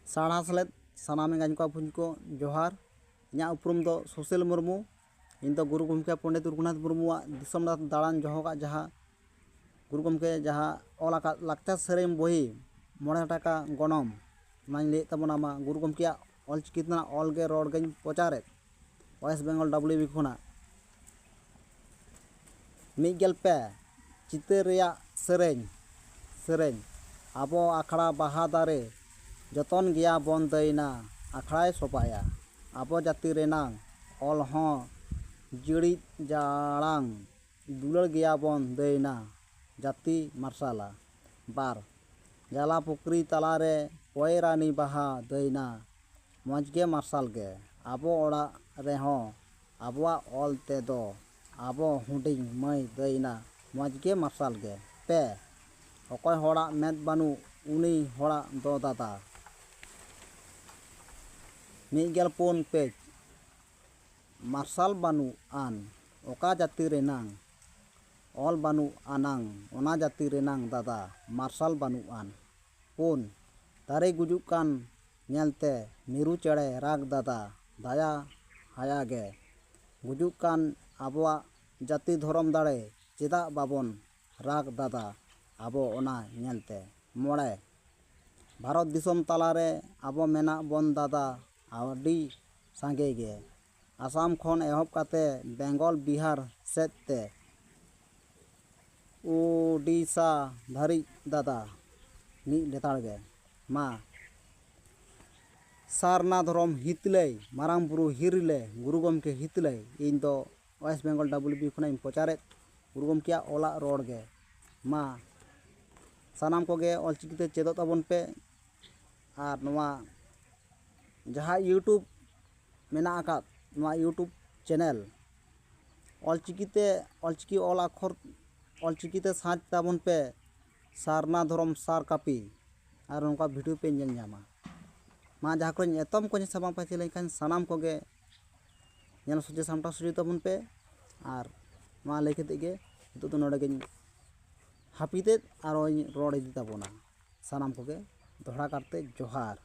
साढ़ा सलेद सानामे गांज को पुंज को जोहार इᱧᱟᱹᱜ ᱩᱯᱨᱩᱢ ᱫᱚ ᱥᱩᱥᱤᱞ ᱢᱩᱨᱢᱩ ᱤᱧ ᱫᱚ ᱜᱩᱨᱩ ᱜᱚᱢᱠᱮ ᱯᱚᱸᱰᱤᱛ ᱨᱚᱜᱷᱩᱱᱟᱛᱷ ᱢᱩᱨᱢᱩᱣᱟᱜ ᱫᱤᱥᱚᱢ ᱫᱟᱬᱟᱱ ᱡᱚᱦᱚ ᱠᱟᱜ ᱡᱟᱦᱟᱸ ᱜᱩᱨᱩ ᱜᱚᱢᱠᱮ ᱡᱟᱦᱟᱸ ᱚᱞ ᱟᱠᱟᱫ ᱞᱟᱠᱪᱟᱨ ᱥᱮᱨᱮᱧ ᱵᱚᱦᱤ 9 ᱴᱟᱠᱟ ᱜᱚᱱᱚᱝ ᱚᱱᱟᱧ ᱞᱟᱹᱭᱮᱫ ᱛᱟᱵᱚᱱᱟ ᱢᱟ ᱜᱩᱨᱩ ᱜᱚᱢᱠᱮᱭᱟᱜ ᱚᱞᱪᱤᱠᱤ ᱨᱮᱱᱟᱜ ᱚᱞ ᱜᱮ ᱨᱚᱲ ᱜᱮᱧ ᱯᱨᱚᱪᱟᱨᱮᱫ ᱳᱭᱮᱥᱴ ᱵᱮᱝᱜᱚᱞ WB ᱠᱷᱚᱱᱟᱜ 112 ᱪᱤᱛᱟᱹᱨ ᱨᱮᱭᱟᱜ ᱥᱮᱨᱮᱧ ᱟᱵᱚ ᱟᱠᱷᱲᱟ ᱵᱟᱦᱟ ᱫᱟᱨᱮ ᱡᱚᱛᱚᱱ ᱜᱮᱭᱟ ᱵᱚᱱ ᱫᱟᱹᱭᱱᱟ ᱟᱠᱷᱲᱟᱭ ᱥᱚᱵᱟᱭᱟ ᱟᱵᱚ ᱡᱟᱹᱛᱤ ᱨᱮᱱᱟᱝ ᱚᱞ ᱦᱚᱸ ᱡᱤᱲᱤᱡ ᱡᱟᱲᱟᱝ ᱫᱩᱞᱟᱹᱲ ᱜᱮᱭᱟ ᱵᱚᱱ ᱫᱟᱹᱭᱱᱟ ᱡᱟᱹᱛᱤ ᱢᱟᱨᱥᱟᱞᱟ 2 ᱡᱟᱞᱟ ᱯᱩᱠᱷᱨᱤ ᱛᱟᱞᱟᱨᱮ ᱯᱚᱭᱨᱟᱱᱤ ᱵᱟᱦᱟ ᱫᱟᱹᱭᱱᱟ ᱢᱚᱡᱽ ᱜᱮ ᱢᱟᱨᱥᱟᱞ ᱜᱮ ᱟᱵᱚ ᱚᱲᱟᱜ ᱨᱮᱦᱚᱸ ᱟᱵᱚᱣᱟᱜ ᱚᱞ ᱛᱮᱫᱚ ᱟᱵᱚ ᱦᱩᱰᱤᱧ ᱢᱟᱹᱭ ᱫᱟᱹᱭᱱᱟ ᱢᱚᱡᱽ ᱜᱮ ᱢᱟᱨᱥᱟᱞ ᱜᱮ 3 ᱚᱠᱚᱭ ᱦᱚᱲᱟᱜ ᱢᱮᱫ ᱵᱟᱹᱱᱩᱜ ᱩᱱᱤ ᱦᱚᱲᱟᱜ ᱫᱚ ᱫᱟᱫᱟ 104 ᱯᱮᱡ ᱢᱟᱨᱥᱟᱞ ᱵᱟᱹᱱᱩᱜ ᱟᱱ ᱚᱠᱟ ᱡᱟᱹᱛᱤ ᱨᱮᱱᱟᱝ ᱚᱞ ᱵᱟᱹᱱᱩᱜ ᱟᱱᱟᱝ ᱚᱱᱟ ᱡᱟᱹᱛᱤ ᱨᱮᱱᱟᱝ ᱫᱟᱫᱟ ᱢᱟᱨᱥᱟᱞ ᱵᱟᱹᱱᱩᱜ ᱟᱱ 4 ᱫᱟᱨᱮ ᱜᱩᱡᱩᱜ ᱠᱟᱱ ᱧᱮᱞᱛᱮ ᱢᱤᱨᱩ ᱪᱮᱬᱮ ᱨᱟᱜ ᱫᱟᱫᱟ ᱫᱟᱭᱟ ᱦᱟᱭᱟ ᱜᱮ ᱜᱩᱡᱩᱜ ᱠᱟᱱ ᱟᱵᱚᱣᱟᱜ ᱡᱟᱹᱛᱤ ᱫᱷᱚᱨᱚᱢ ᱫᱟᱲᱮ ᱪᱮᱫᱟᱜ ᱵᱟᱵᱚᱱ ᱨᱟᱜ ᱫᱟᱫᱟ ᱟᱵᱚ ᱚᱱᱟ ᱧᱮᱞᱛᱮ 5 ᱵᱷᱟᱨᱚᱛ ᱫᱤᱥᱚᱢ ᱛᱟᱞᱟᱨᱮ ᱟᱵᱚ ᱢᱮᱱᱟᱜ ᱵᱚᱱ ᱫᱟᱫᱟ ᱟᱹᱰᱤ ᱥᱟᱸᱜᱮ ᱜᱮ आसाम खन एहब काते बेंगल बिहार सेद ते उड़ीसा धारी दादा नी लेताड़ गे मा सारना धरम हितलय मारांग बुरु हिरले गुरु गमके हितलय इन दो वेस्ट बेंगल WB खन प्रचारे गुरु गमके ओला रोड गे मा सानाम को गे ऑलचिकीते चेदो ताबन पे आर नोवा जहां यूट्यूब मेना आकात यूट्यूब चैनल ऑलचिकी ऑल आखर ऑलचिकीते सार्च ताबन पे सारना धरम सार कापी और उनका वीडियो पे नेल ᱧᱟᱢᱟ मा जहाँ को एतम को साबां पाचे लेकिन सानाम को गे नेल सुजे सामटा सुजे ताबन पे और मा लay कते गे नितो तो नोडे गे हापिते और रोड इदी ताबोना सानाम को गे दोहरा करते जोहार।